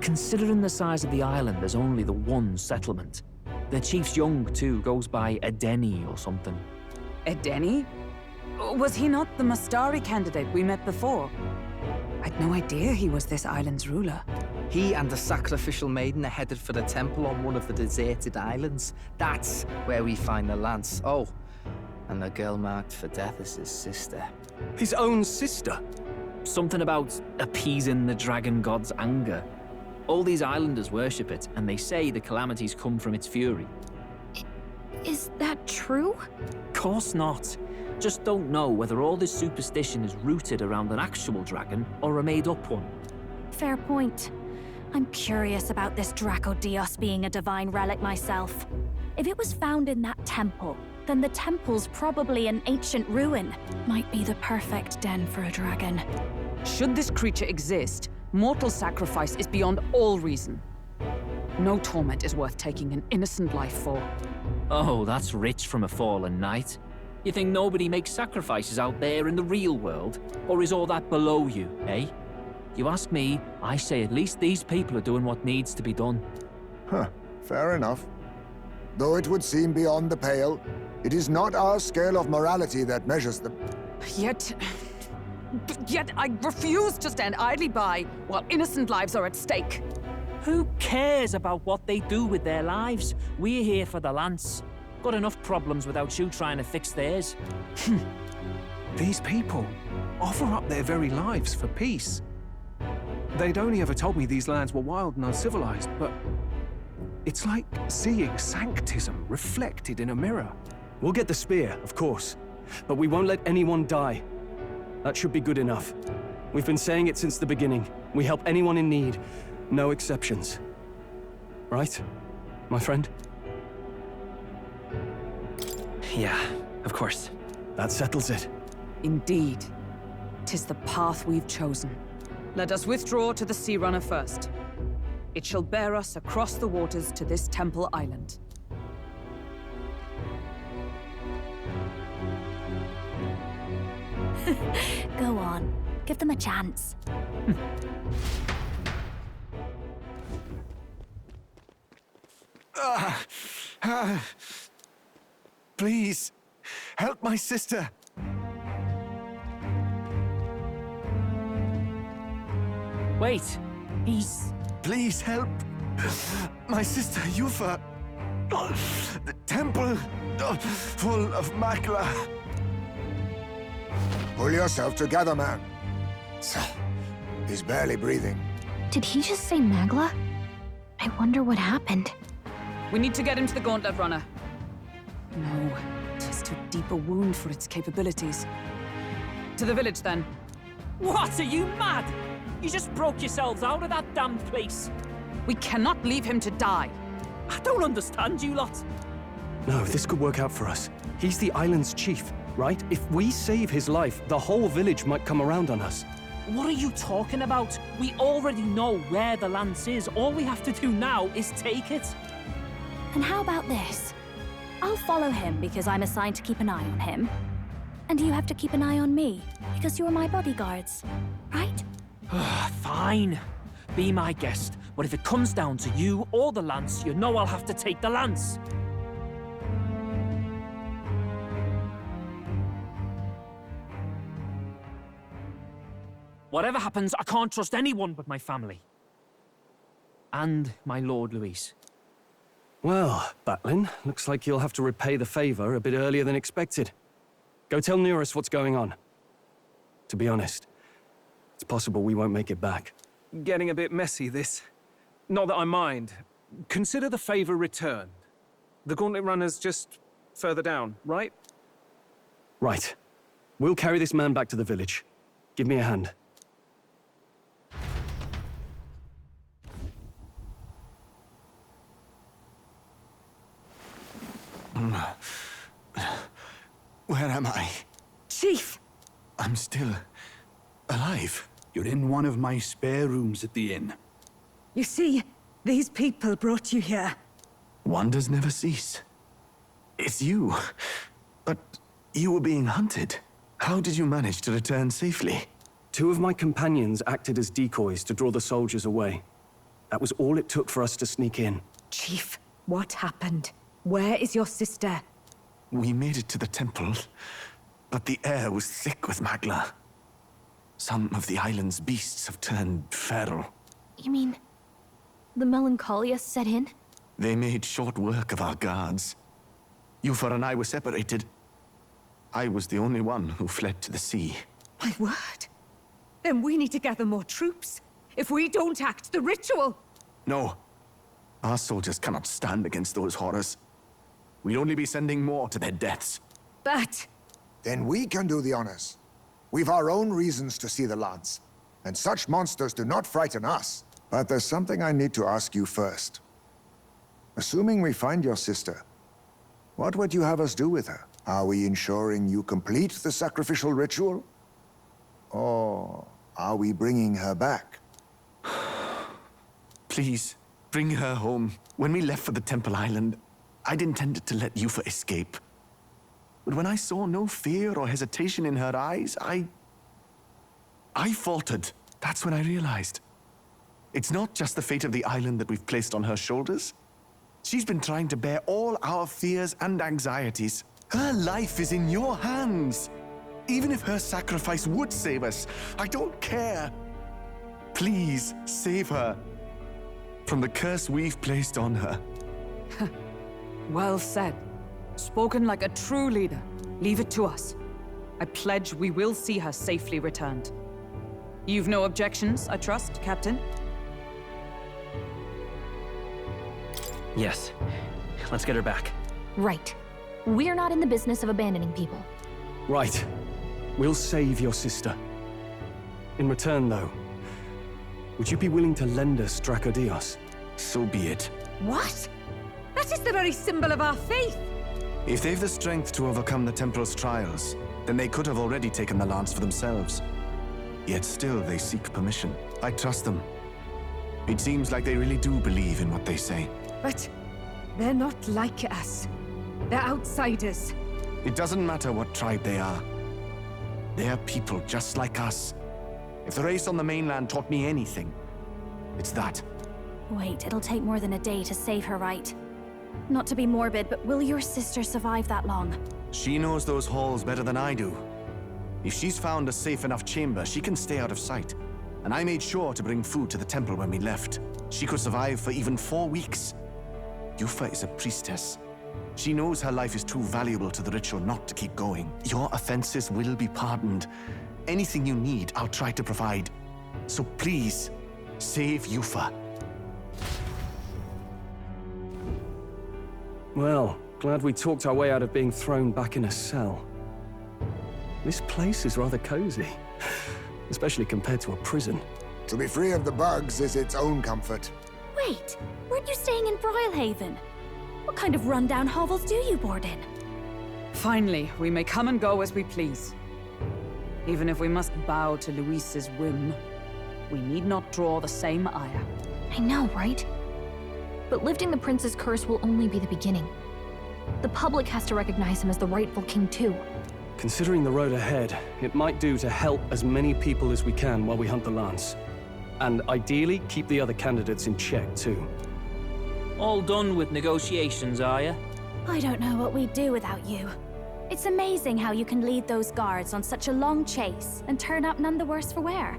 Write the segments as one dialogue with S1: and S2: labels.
S1: considering the size of the island, there's only the one settlement. The chief's young, too, goes by Edeni or something.
S2: Edeni? Was he not the Mastari candidate we met before? I'd no idea he was this island's ruler.
S3: He and the sacrificial maiden are headed for the temple on one of the deserted islands. That's where we find the lance. Oh, and the girl marked for death is his sister.
S4: His own sister?
S1: Something about appeasing the dragon god's anger. All these islanders worship it, and they say the calamities come from its fury.
S5: Is that true?
S1: Course not. Just don't know whether all this superstition is rooted around an actual dragon or a made-up one.
S5: Fair point. I'm curious about this Draco Dios being a divine relic myself. If it was found in that temple, then the temple's probably an ancient ruin. Might be the perfect den for a dragon.
S2: Should this creature exist, mortal sacrifice is beyond all reason. No torment is worth taking an innocent life for.
S1: Oh, that's rich from a fallen knight. You think nobody makes sacrifices out there in the real world? Or is all that below you, eh? You ask me, I say at least these people are doing what needs to be done.
S6: Huh, fair enough. Though it would seem beyond the pale, it is not our scale of morality that measures them.
S2: Yet I refuse to stand idly by while innocent lives are at stake.
S1: Who cares about what they do with their lives? We're here for the lance. Got enough problems without you trying to fix theirs.
S4: These people offer up their very lives for peace. They'd only ever told me these lands were wild and uncivilized, but it's like seeing sanctism reflected in a mirror. We'll get the spear, of course, but we won't let anyone die. That should be good enough. We've been saying it since the beginning. We help anyone in need, no exceptions. Right, my friend?
S1: Yeah, of course.
S4: That settles it.
S2: Indeed. 'Tis the path we've chosen. Let us withdraw to the Sea Runner first. It shall bear us across the waters to this temple island.
S5: Go on. Give them a chance.
S4: Please, help my sister.
S1: Wait, he's...
S4: Please help my sister Yufa. The temple full of Makla.
S6: Pull yourself together, man. He's barely breathing.
S5: Did he just say Magla? I wonder what happened.
S2: We need to get him to the Gauntlet Runner. No, 'tis too deep a wound for its capabilities. To the village, then.
S1: What, are you mad? You just broke yourselves out of that damn place.
S2: We cannot leave him to die.
S1: I don't understand you lot.
S4: No, this could work out for us. He's the island's chief, right? If we save his life, the whole village might come around on us.
S1: What are you talking about? We already know where the lance is. All we have to do now is take it.
S5: And how about this? I'll follow him because I'm assigned to keep an eye on him. And you have to keep an eye on me because you're my bodyguards, right?
S1: Fine. Be my guest. But if it comes down to you or the lance, you know I'll have to take the lance. Whatever happens, I can't trust anyone but my family. And my Lord Luis.
S4: Well, Batlin, looks like you'll have to repay the favor a bit earlier than expected. Go tell Neurus what's going on. To be honest, it's possible we won't make it back.
S7: Getting a bit messy, this. Not that I mind. Consider the favor returned. The Gauntlet Runner's just further down, right?
S4: Right. We'll carry this man back to the village. Give me a hand.
S8: Where am I?
S2: Chief!
S8: I'm still alive. You're in one of my spare rooms at the inn.
S2: You see, these people brought you here.
S8: Wonders never cease. It's you. But you were being hunted. How did you manage to return safely?
S4: 2 of my companions acted as decoys to draw the soldiers away.
S9: That was all it took for us to sneak in.
S2: Chief, what happened? Where is your sister?
S8: We made it to the temple, but the air was thick with magla. Some of the island's beasts have turned feral.
S5: You mean the melancholia set in?
S8: They made short work of our guards. Yufa and I were separated. I was the only one who fled to the sea.
S2: My word. Then we need to gather more troops. If we don't act, the ritual...
S8: No. Our soldiers cannot stand against those horrors. We'd only be sending more to their deaths.
S2: But...
S6: Then we can do the honors. We've our own reasons to see the lance, and such monsters do not frighten us. But there's something I need to ask you first. Assuming we find your sister, what would you have us do with her? Are we ensuring you complete the sacrificial ritual? Or are we bringing her back?
S8: Please, bring her home. When we left for the Temple Island, I'd intended to let Yufa escape. But when I saw no fear or hesitation in her eyes, I faltered. That's when I realized. It's not just the fate of the island that we've placed on her shoulders. She's been trying to bear all our fears and anxieties. Her life is in your hands. Even if her sacrifice would save us, I don't care. Please, save her from the curse we've placed on her.
S2: Well said. Spoken like a true leader. Leave it to us. I pledge we will see her safely returned. You've no objections, I trust, Captain?
S9: Yes. Let's get her back.
S5: Right. We're not in the business of abandoning people.
S9: Right. We'll save your sister. In return, though, would you be willing to lend us Dracodios?
S8: So be it.
S2: What? That is the very symbol of our faith!
S8: If they've the strength to overcome the Temple's trials, then they could have already taken the lance for themselves. Yet still they seek permission. I trust them. It seems like they really do believe in what they say.
S2: But they're not like us. They're outsiders.
S8: It doesn't matter what tribe they are. They're people just like us. If the race on the mainland taught me anything, it's that.
S5: Wait, it'll take more than a day to save her, right? Not to be morbid, but will your sister survive that long?
S8: She knows those halls better than I do. If she's found a safe enough chamber, she can stay out of sight. And I made sure to bring food to the temple when we left. She could survive for even 4 weeks. Yufa is a priestess. She knows her life is too valuable to the ritual not to keep going. Your offenses will be pardoned. Anything you need, I'll try to provide. So please, save Yufa.
S9: Well, glad we talked our way out of being thrown back in a cell. This place is rather cozy, especially compared to a prison.
S6: To be free of the bugs is its own comfort.
S5: Wait, weren't you staying in Brilhaven? What kind of rundown hovels do you board in?
S2: Finally, we may come and go as we please. Even if we must bow to Luis's whim, we need not draw the same ire.
S5: I know, right? But lifting the prince's curse will only be the beginning. The public has to recognize him as the rightful king too.
S9: Considering the road ahead, it might do to help as many people as we can while we hunt the lance. And ideally, keep the other candidates in check too.
S1: All done with negotiations, are you?
S5: I don't know what we'd do without you. It's amazing how you can lead those guards on such a long chase and turn up none the worse for wear.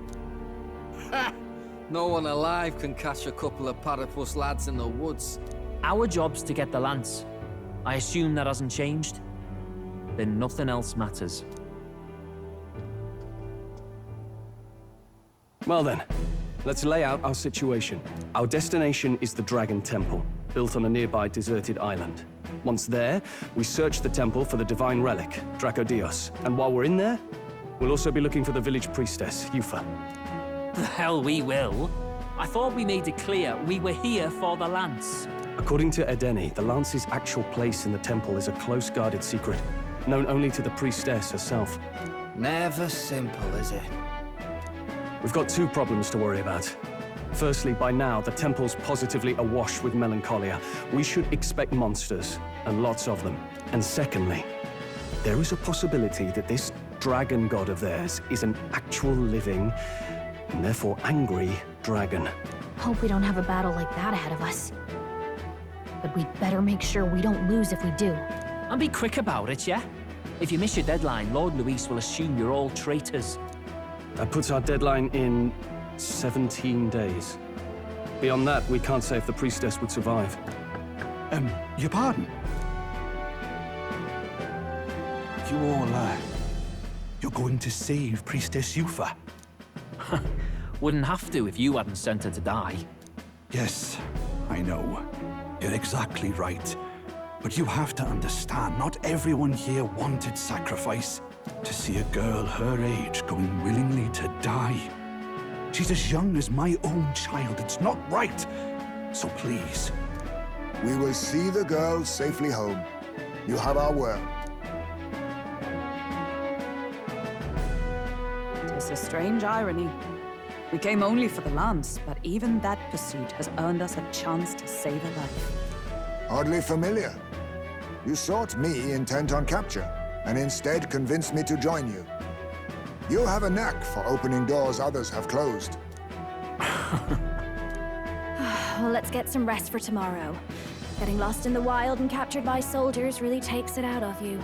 S3: No one alive can catch a couple of platypus lads in the woods.
S1: Our job's to get the lance. I assume that hasn't changed? Then nothing else matters.
S9: Well then, let's lay out our situation. Our destination is the Dragon Temple, built on a nearby deserted island. Once there, we search the temple for the divine relic, Dracodios. And while we're in there, we'll also be looking for the village priestess, Yufa.
S1: The hell we will. I thought we made it clear we were here for the lance.
S9: According to Edeni, the lance's actual place in the temple is a close-guarded secret, known only to the priestess herself.
S3: Never simple, is it?
S9: We've got 2 problems to worry about. Firstly, by now, the temple's positively awash with melancholia. We should expect monsters, and lots of them. And secondly, there is a possibility that this dragon god of theirs is an actual living, and therefore angry, dragon.
S5: Hope we don't have a battle like that ahead of us. But we'd better make sure we don't lose if we do.
S1: And be quick about it, yeah? If you miss your deadline, Lord Luis will assume you're all traitors.
S9: That puts our deadline in 17 days. Beyond that, we can't say if the priestess would survive.
S10: Your pardon? You all, you're going to save Priestess Yufa?
S1: Wouldn't have to if you hadn't sent her to die.
S10: Yes, I know. You're exactly right. But you have to understand, not everyone here wanted sacrifice. To see a girl her age going willingly to die. She's as young as my own child. It's not right. So please.
S6: We will see the girl safely home. You have our word.
S2: Tis a strange irony. We came only for the lance, but even that pursuit has earned us a chance to save a life.
S6: Oddly familiar. You sought me intent on capture, and instead convinced me to join you. You have a knack for opening doors others have closed.
S5: Well, let's get some rest for tomorrow. Getting lost in the wild and captured by soldiers really takes it out of you.